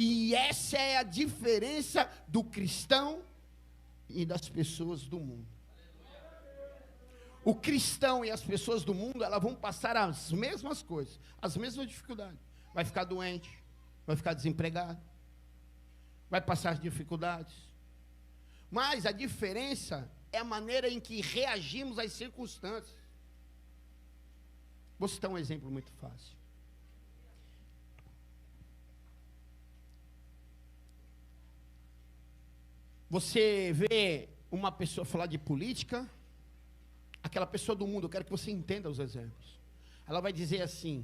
E essa é a diferença do cristão e das pessoas do mundo. O cristão e as pessoas do mundo, elas vão passar as mesmas coisas, as mesmas dificuldades. Vai ficar doente, vai ficar desempregado, vai passar dificuldades. Mas a diferença é a maneira em que reagimos às circunstâncias. Vou citar um exemplo muito fácil. Você vê uma pessoa falar de política, aquela pessoa do mundo, eu quero que você entenda os exemplos. Ela vai dizer assim: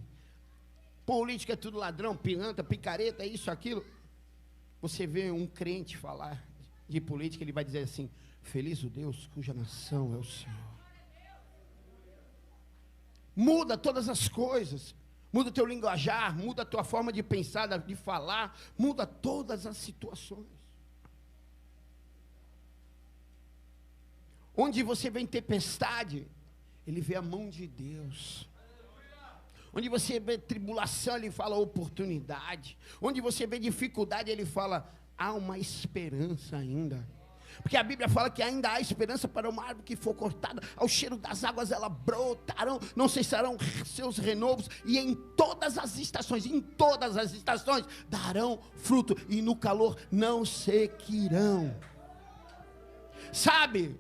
política é tudo ladrão, pilantra, picareta, é isso, aquilo. Você vê um crente falar de política, ele vai dizer assim: feliz o Deus cuja nação é o Senhor. Muda todas as coisas, muda o teu linguajar, muda a tua forma de pensar, de falar, muda todas as situações. Onde você vê tempestade, ele vê a mão de Deus. Onde você vê tribulação, ele fala oportunidade. Onde você vê dificuldade, ele fala, há uma esperança ainda. Porque a Bíblia fala que ainda há esperança para uma árvore que for cortada, ao cheiro das águas ela brotarão, não cessarão seus renovos, e em todas as estações, darão fruto, e no calor não sequirão. Sabe,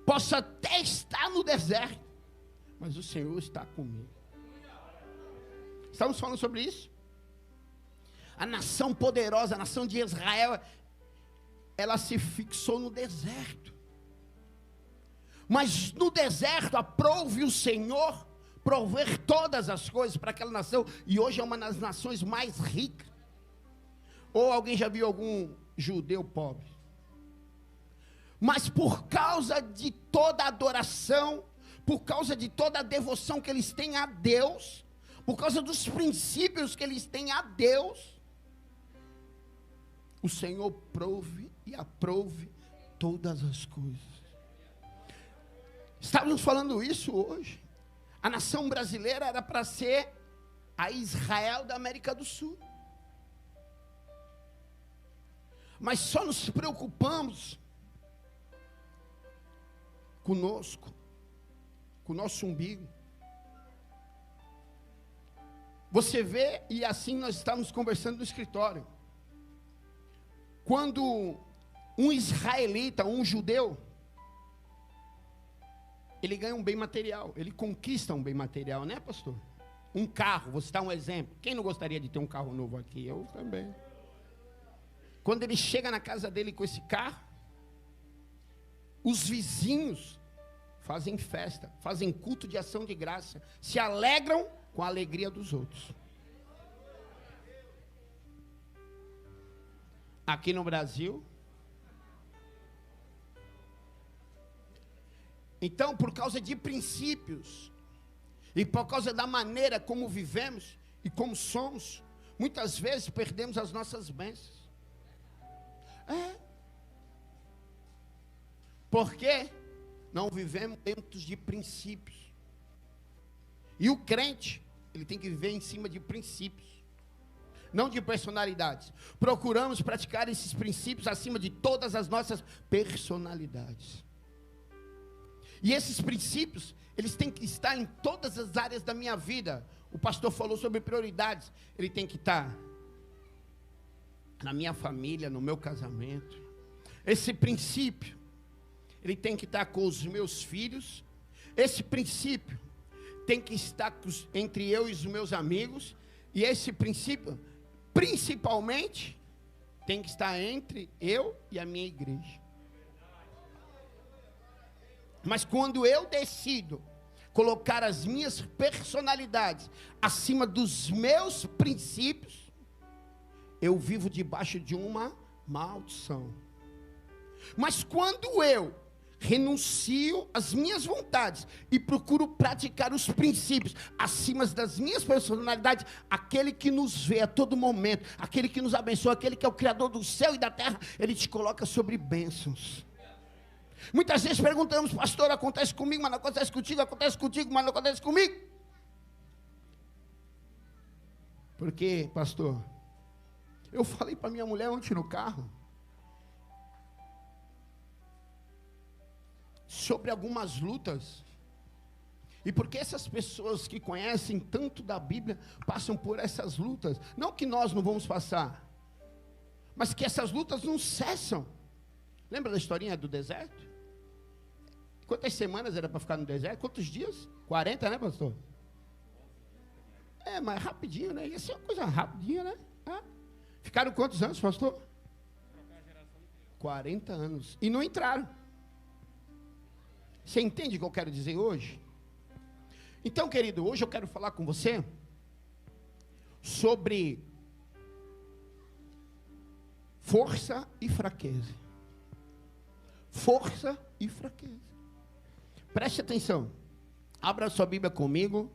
posso até estar no deserto, mas o Senhor está comigo. Estamos falando sobre isso? A nação poderosa, a nação de Israel, ela se fixou no deserto. Mas no deserto aprove o Senhor prover todas as coisas para aquela nação, e hoje é uma das nações mais ricas. Ou alguém já viu algum judeu pobre? Mas por causa de toda a adoração, por causa de toda a devoção que eles têm a Deus, por causa dos princípios que eles têm a Deus, o Senhor prove e aprove todas as coisas. Estávamos falando isso hoje. A nação brasileira era para ser a Israel da América do Sul. Mas só nos preocupamos conosco, com o nosso umbigo. Você vê, e assim nós estávamos conversando no escritório. Quando um israelita, um judeu, ele ganha um bem material, ele conquista um bem material, né, pastor? Um carro, vou citar um exemplo. Quem não gostaria de ter um carro novo aqui? Eu também. Quando ele chega na casa dele com esse carro, os vizinhos fazem festa, fazem culto de ação de graça, se alegram com a alegria dos outros. Aqui no Brasil, então, por causa de princípios, e por causa da maneira como vivemos e como somos, muitas vezes perdemos as nossas bênçãos. Porque não vivemos dentro de princípios. E o crente, ele tem que viver em cima de princípios, não de personalidades. Procuramos praticar esses princípios acima de todas as nossas personalidades. E esses princípios, eles têm que estar em todas as áreas da minha vida. O pastor falou sobre prioridades. Ele tem que estar na minha família, no meu casamento. Esse princípio, ele tem que estar com os meus filhos. Esse princípio tem que estar entre eu e os meus amigos. E esse princípio, principalmente, tem que estar entre eu e a minha igreja. Mas quando eu decido colocar as minhas personalidades acima dos meus princípios, eu vivo debaixo de uma maldição. Mas quando eu renuncio às minhas vontades e procuro praticar os princípios acima das minhas personalidades, aquele que nos vê a todo momento, aquele que nos abençoa, aquele que é o Criador do céu e da terra, ele te coloca sobre bênçãos. Muitas vezes perguntamos, pastor, acontece comigo, mas não acontece contigo, acontece contigo, mas não acontece comigo. Por quê, pastor? Eu falei para minha mulher ontem no carro sobre algumas lutas. E porque essas pessoas que conhecem tanto da Bíblia passam por essas lutas. Não que nós não vamos passar, mas que essas lutas não cessam. Lembra da historinha do deserto? Quantas semanas era para ficar no deserto? Quantos dias? 40, né, pastor? Mas rapidinho, né? Ia ser uma coisa rapidinha, né? Ficaram quantos anos, pastor? 40 anos. E não entraram. Você entende o que eu quero dizer hoje? Então, querido, hoje eu quero falar com você sobre força e fraqueza. Força e fraqueza. Preste atenção. Abra sua Bíblia comigo.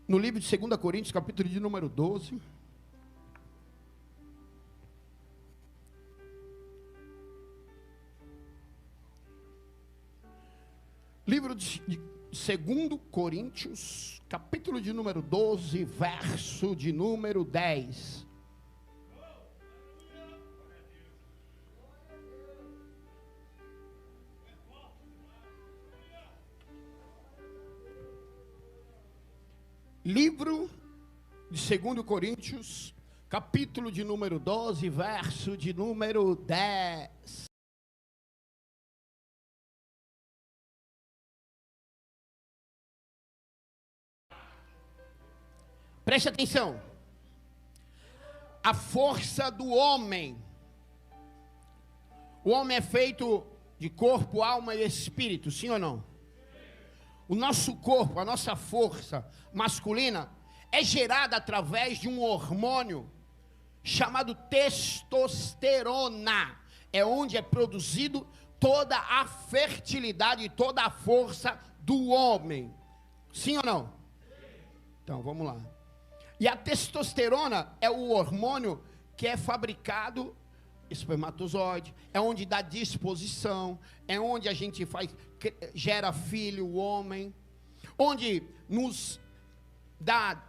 No livro de 2 Coríntios, capítulo de número 12. Livro de 2 Coríntios, capítulo de número 12, verso de número 10. Livro de 2 Coríntios, capítulo de número 12, verso de número 10. Preste atenção. A força do homem. O homem é feito de corpo, alma e espírito, sim ou não? O nosso corpo, a nossa força masculina é gerada através de um hormônio chamado testosterona. É onde é produzido toda a fertilidade e toda a força do homem. Sim ou não? Então, vamos lá. E a testosterona é o hormônio que é fabricado, espermatozoide, é onde dá disposição, é onde a gente gera filho, o homem, onde nos dá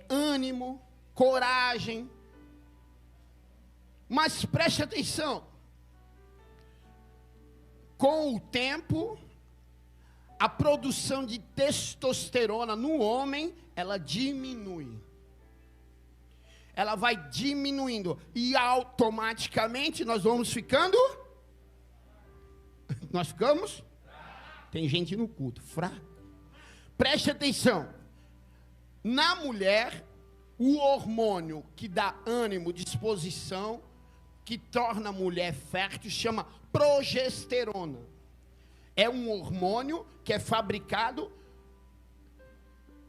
ânimo, coragem. Mas preste atenção, com o tempo, a produção de testosterona no homem, ela diminui. Ela vai diminuindo e automaticamente nós vamos ficando. Nós ficamos? Tem gente no culto, fraco. Preste atenção. Na mulher, o hormônio que dá ânimo, disposição, que torna a mulher fértil, chama progesterona. É um hormônio que é fabricado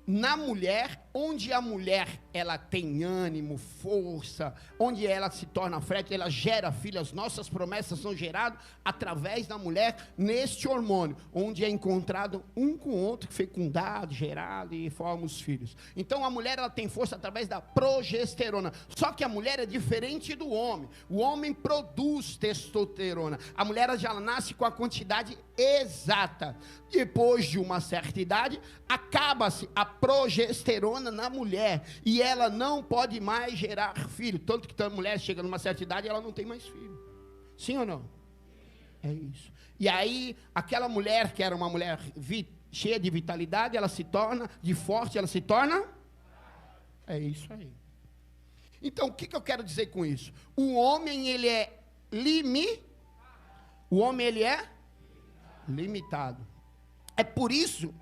na mulher, onde a mulher ela tem ânimo, força, onde ela se torna fértil, ela gera filhos. As nossas promessas são geradas através da mulher neste hormônio, onde é encontrado um com o outro, fecundado, gerado e forma os filhos. Então a mulher ela tem força através da progesterona. Só que a mulher é diferente do homem. O homem produz testosterona. A mulher ela já nasce com a quantidade exata. Depois de uma certa idade, acaba-se a progesterona na mulher e ela não pode mais gerar filho. Tanto que a mulher chega numa certa idade e ela não tem mais filho. Sim ou não? É isso. E aí, aquela mulher que era uma mulher cheia de vitalidade, ela se torna de forte, ela se torna. É isso aí. Então, o que eu quero dizer com isso? O homem, ele é O homem, ele é limitado. É por isso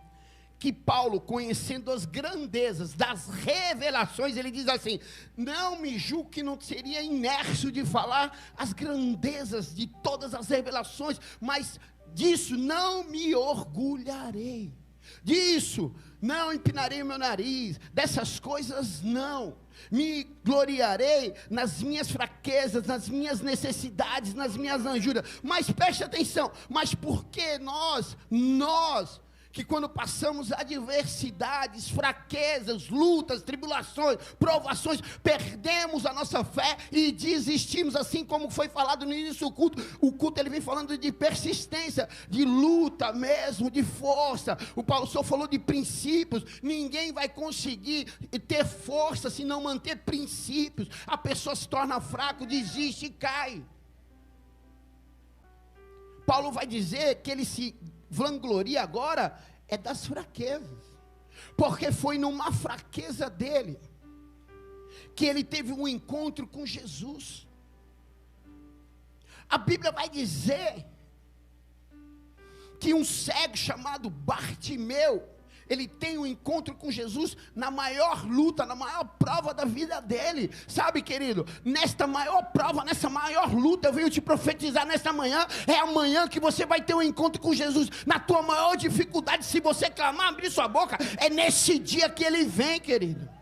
que Paulo, conhecendo as grandezas das revelações, ele diz assim: não me julgue que não seria inércio de falar as grandezas de todas as revelações, mas disso não me orgulharei, disso não empinarei o meu nariz, dessas coisas não. Me gloriarei nas minhas fraquezas, nas minhas necessidades, nas minhas anjuras. Mas preste atenção, mas por que nós que quando passamos adversidades, fraquezas, lutas, tribulações, provações, perdemos a nossa fé e desistimos, assim como foi falado no início do culto. O culto ele vem falando de persistência, de luta mesmo, de força. O pastor falou de princípios. Ninguém vai conseguir ter força se não manter princípios. A pessoa se torna fraco, desiste e cai. Paulo vai dizer que ele se vangloria agora é das fraquezas, porque foi numa fraqueza dele que ele teve um encontro com Jesus. A Bíblia vai dizer que um cego chamado Bartimeu, ele tem um encontro com Jesus na maior luta, na maior prova da vida dele. Sabe, querido, nesta maior prova, nessa maior luta, eu venho te profetizar nesta manhã, é amanhã que você vai ter um encontro com Jesus. Na tua maior dificuldade, se você clamar, abrir sua boca, é nesse dia que ele vem, querido.